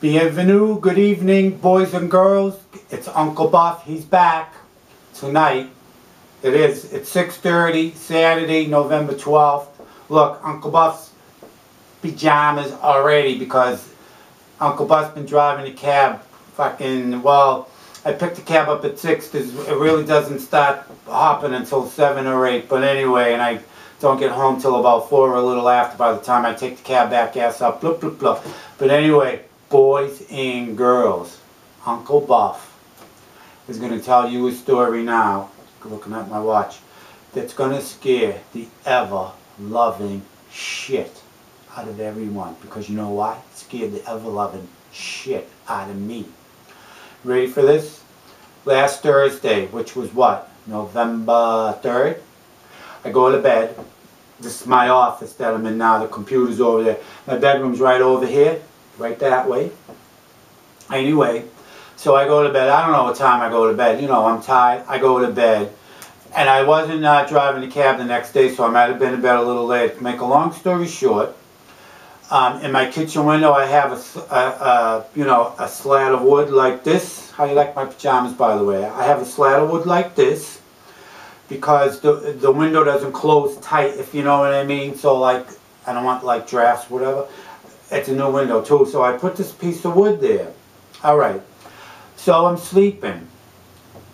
Bienvenue, good evening, boys and girls. It's Uncle Buff. He's back tonight. It's 6:30, Saturday, November 12th. Look, Uncle Buff's pajamas already because Uncle Buff's been driving the cab I picked the cab up at 6. It really doesn't start hopping until 7 or 8. But anyway, and I don't get home till about 4 or a little after by the time I take the cab back, ass up, blah, blah, blah. But anyway, boys and girls, Uncle Buff is going to tell you a story now, looking at my watch, that's going to scare the ever-loving shit out of everyone. Because you know why? It scared the ever-loving shit out of me. Ready for this? Last Thursday, which was what? November 3rd? I go to bed. This is my office that I'm in now. The computer's over there. My bedroom's right over here. Right that way. Anyway, so I go to bed. I don't know what time I go to bed. You know, I'm tired. I go to bed. And I wasn't driving the cab the next day, so I might have been in bed a little late. To make a long story short, in my kitchen window I have a slat of wood like this. How do you like my pajamas, by the way? I have a slat of wood like this because the window doesn't close tight, if you know what I mean. So like, I don't want like drafts, whatever. It's a new window too, so I put this piece of wood there. Alright, so I'm sleeping.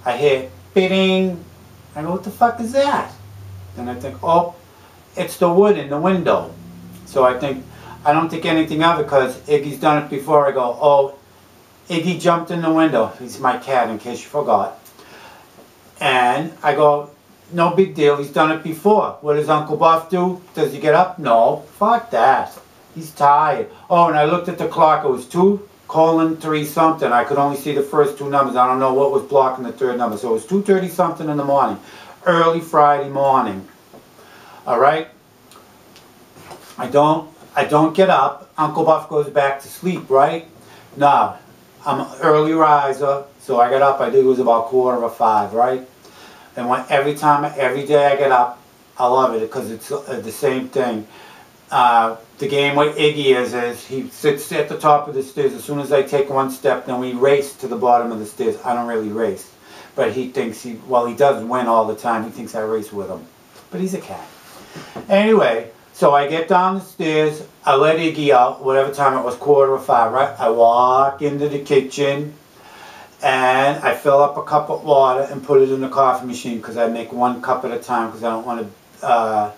I hear bidding. I go, what the fuck is that? Then I think, oh, it's the wood in the window. So I don't think anything of it because Iggy's done it before. I go, oh, Iggy jumped in the window. He's my cat, in case you forgot. And I go, no big deal. He's done it before. What does Uncle Buff do? Does he get up? No. Fuck that. He's tired. Oh, and I looked at the clock. It was 2:3 something. I could only see the first two numbers. I don't know what was blocking the third number. So it was 2:30 something in the morning. Early Friday morning. Alright? I don't get up. Uncle Buff goes back to sleep, right? Now, I'm an early riser, so I got up. I think it was about 4:45, right? And every day I get up, I love it because it's the same thing. The game with Iggy is he sits at the top of the stairs. As soon as I take one step, then we race to the bottom of the stairs. I don't really race. But he thinks he does win all the time. He thinks I race with him. But he's a cat. Anyway, so I get down the stairs. I let Iggy out, whatever time it was, 4:45, right? I walk into the kitchen. And I fill up a cup of water and put it in the coffee machine because I make one cup at a time because I don't want to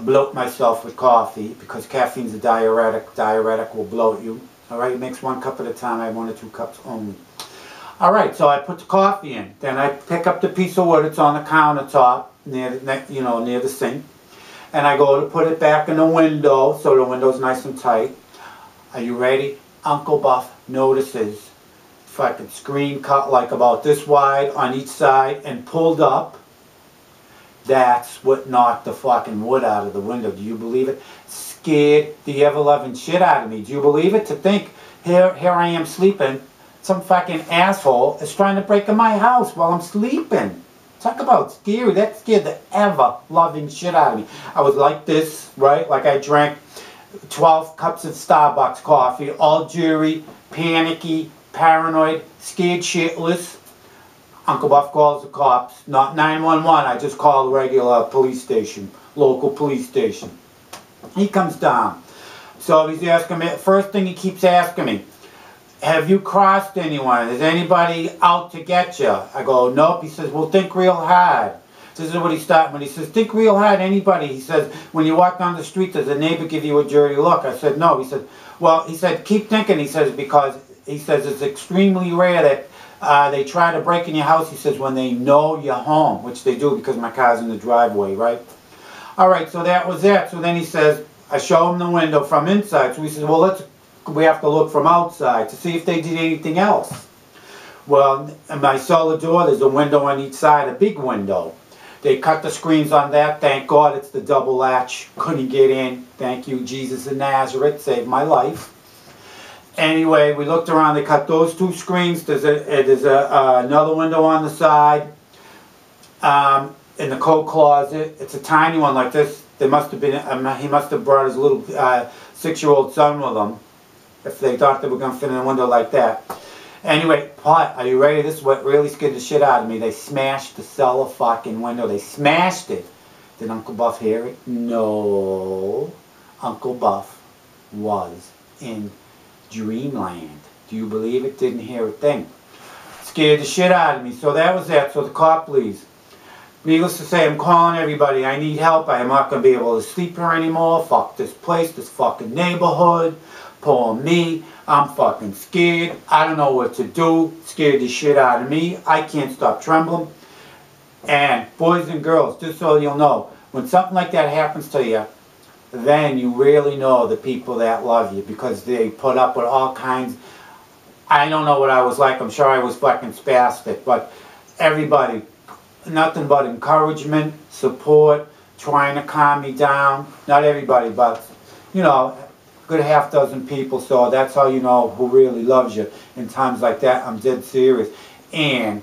bloat myself with coffee because caffeine's a diuretic. Diuretic will bloat you. Alright, it makes one cup at a time. I have 1 or 2 cups only. Alright, so I put the coffee in. Then I pick up the piece of wood. It's on the countertop near the sink. And I go to put it back in the window so the window's nice and tight. Are you ready? Uncle Buff notices fucking screen cut like about this wide on each side and pulled up. That's what knocked the fucking wood out of the window. Do you believe it? Scared the ever-loving shit out of me. Do you believe it? To think, here I am sleeping. Some fucking asshole is trying to break in my house while I'm sleeping. Talk about scary. That scared the ever-loving shit out of me. I was like this, right? Like I drank 12 cups of Starbucks coffee, all jittery, panicky, paranoid, scared shitless. Uncle Buff calls the cops. Not 911, I just call the regular police station, local police station. He comes down. So he's asking me, first thing he keeps asking me, have you crossed anyone? Is anybody out to get you? I go, nope. He says, well, think real hard. This is what he started with. He says, think real hard, anybody. He says, when you walk down the street, does a neighbor give you a dirty look? I said, no. He said, well, he said, keep thinking. He says, because he says it's extremely rare that they try to break in your house. He says, when they know you're home, which they do because my car's in the driveway, right? All right, so that was that. So then he says, I show him the window from inside. So he says, well, we have to look from outside to see if they did anything else. Well, in my cellar door, there's a window on each side, a big window. They cut the screens on that. Thank God it's the double latch. Couldn't get in. Thank you, Jesus of Nazareth. Saved my life. Anyway, we looked around. They cut those 2 screens. There's another window on the side. In the coat closet. It's a tiny one like this. There must have been, he must have brought his little 6-year-old son with him. if they thought they were going to fit in a window like that. Anyway, are you ready? This is what really scared the shit out of me. They smashed the cellar fucking window. They smashed it. Did Uncle Buff hear it? No. Uncle Buff was in dreamland. Do you believe it? Didn't hear a thing. Scared the shit out of me. So that was that. So the cop leaves. Needless to say, I'm calling everybody. I need help. I am not going to be able to sleep here anymore. Fuck this place, this fucking neighborhood. Poor me. I'm fucking scared. I don't know what to do. Scared the shit out of me. I can't stop trembling. And boys and girls, just so you'll know, when something like that happens to you, then you really know the people that love you, because they put up with all kinds. I don't know what I was like. I'm sure I was fucking spastic. But everybody, nothing but encouragement, support, trying to calm me down. Not everybody, but, you know, good half dozen people. So that's how you know who really loves you. In times like that, I'm dead serious. And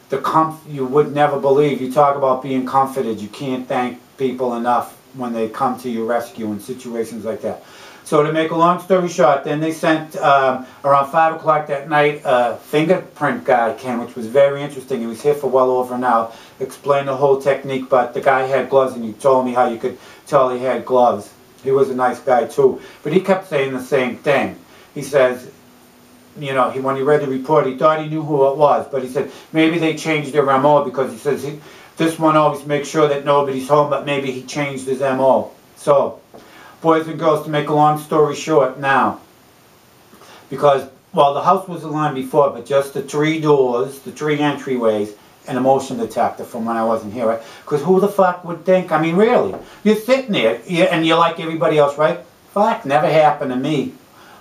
the you would never believe. You talk about being comforted. You can't thank people enough when they come to your rescue in situations like that. So to make a long story short, then they sent, around 5 o'clock that night, a fingerprint guy came, which was very interesting. He was here for well over an hour, explained the whole technique, but the guy had gloves, and he told me how you could tell he had gloves. He was a nice guy too. But he kept saying the same thing. He says, you know, when he read the report, he thought he knew who it was, but he said maybe they changed their MO, because he says this one always makes sure that nobody's home, but maybe he changed his MO. So, boys and girls, to make a long story short now, because, well, the house was alarmed before, but just the 3 doors, the 3 entryways, and a motion detector from when I wasn't here, right? Because who the fuck would think, I mean, really, you're sitting there, and you're like everybody else, right? Fuck, never happened to me.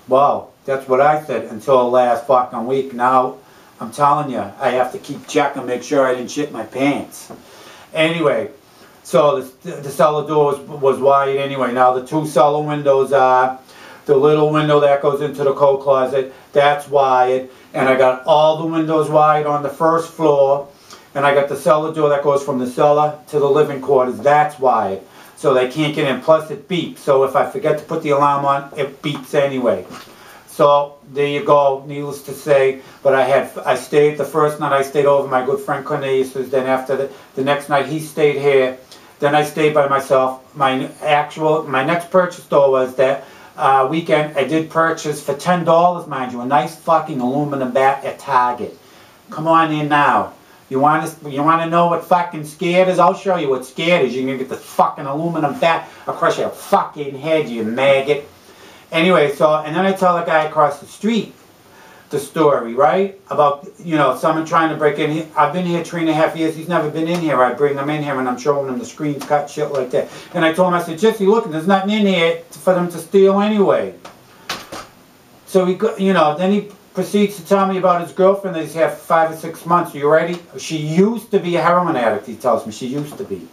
Well, that's what I said until last fucking week. Now, I'm telling you, I have to keep checking, make sure I didn't shit my pants. Anyway, so the cellar door was wide anyway. Now the 2 cellar windows are, the little window that goes into the coat closet, that's wide. And I got all the windows wide on the first floor. And I got the cellar door that goes from the cellar to the living quarters, that's wide. So they can't get in, plus it beeps. So if I forget to put the alarm on, it beeps anyway. So there you go, needless to say. But I stayed the first night, I stayed over my good friend Cornelius. Then after the next night he stayed here. Then I stayed by myself. My next purchase though was that weekend. I did purchase for $10, mind you, a nice fucking aluminum bat at Target. Come on in now. You want to know what fucking scared is? I'll show you what scared is. You're going to get this fucking aluminum bat across your fucking head, you maggot. Anyway, so, and then I tell the guy across the street the story, right? About, you know, someone trying to break in. I've been here 3.5 years. He's never been in here. I bring him in here and I'm showing him the screens cut, shit like that. And I told him, I said, Jesse, look, there's nothing in here for them to steal anyway. So he, you know, then he proceeds to tell me about his girlfriend that he's had for 5 or 6 months. Are you ready? She used to be a heroin addict, he tells me. She used to be.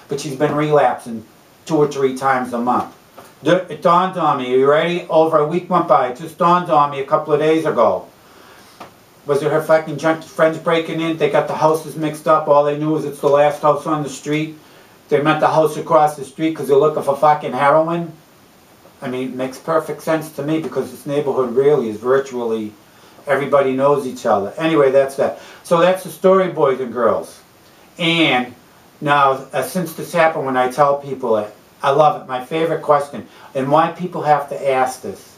But she's been relapsing 2 or 3 times a month. It dawned on me. Are you ready? Over a week went by. It just dawned on me a couple of days ago. Was it her fucking junkie friends breaking in? They got the houses mixed up. All they knew is it's the last house on the street. They meant the house across the street because they're looking for fucking heroin. I mean, it makes perfect sense to me because this neighborhood really is virtually, everybody knows each other. Anyway, that's that. So that's the story, boys and girls. And now, since this happened, when I tell people it, I love it. My favorite question, and why people have to ask this,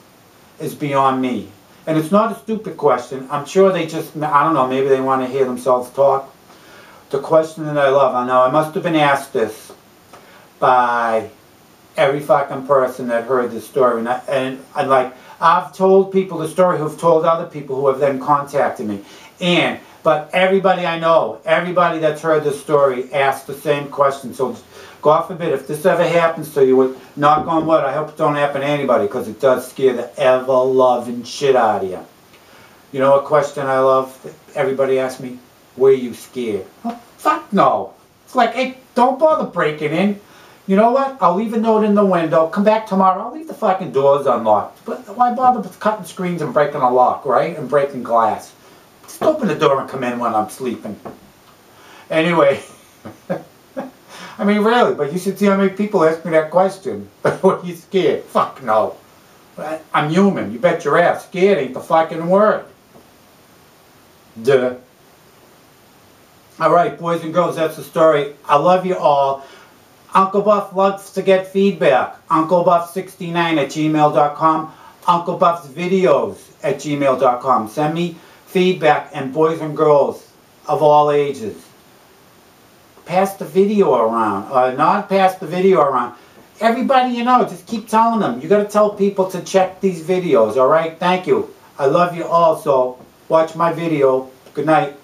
is beyond me. And it's not a stupid question. I'm sure they just, I don't know, maybe they want to hear themselves talk. The question that I love, I know I must have been asked this by every fucking person that heard this story. And like, I've told people the story who've told other people who have then contacted me. But everybody I know, everybody that's heard this story asked the same question. So God forbid, if this ever happens to you, knock on wood, I hope it don't happen to anybody, because it does scare the ever-loving shit out of you. You know what question I love? Everybody asks me, were you scared? Oh, fuck no. It's like, hey, don't bother breaking in. You know what? I'll leave a note in the window. Come back tomorrow. I'll leave the fucking doors unlocked. But why bother with cutting screens and breaking a lock, right? And breaking glass. Just open the door and come in when I'm sleeping. Anyway. I mean, really, but you should see how many people ask me that question. Were you scared? Fuck no. I'm human. You bet your ass. Scared ain't the fucking word. Duh. Alright, boys and girls, that's the story. I love you all. Uncle Buff loves to get feedback. UncleBuff69@gmail.com. Uncle Buff's videos @gmail.com. Send me feedback, and boys and girls of all ages, pass the video around. Not pass the video around. Everybody you know, just keep telling them. You got to tell people to check these videos, alright? Thank you. I love you all, so watch my video. Good night.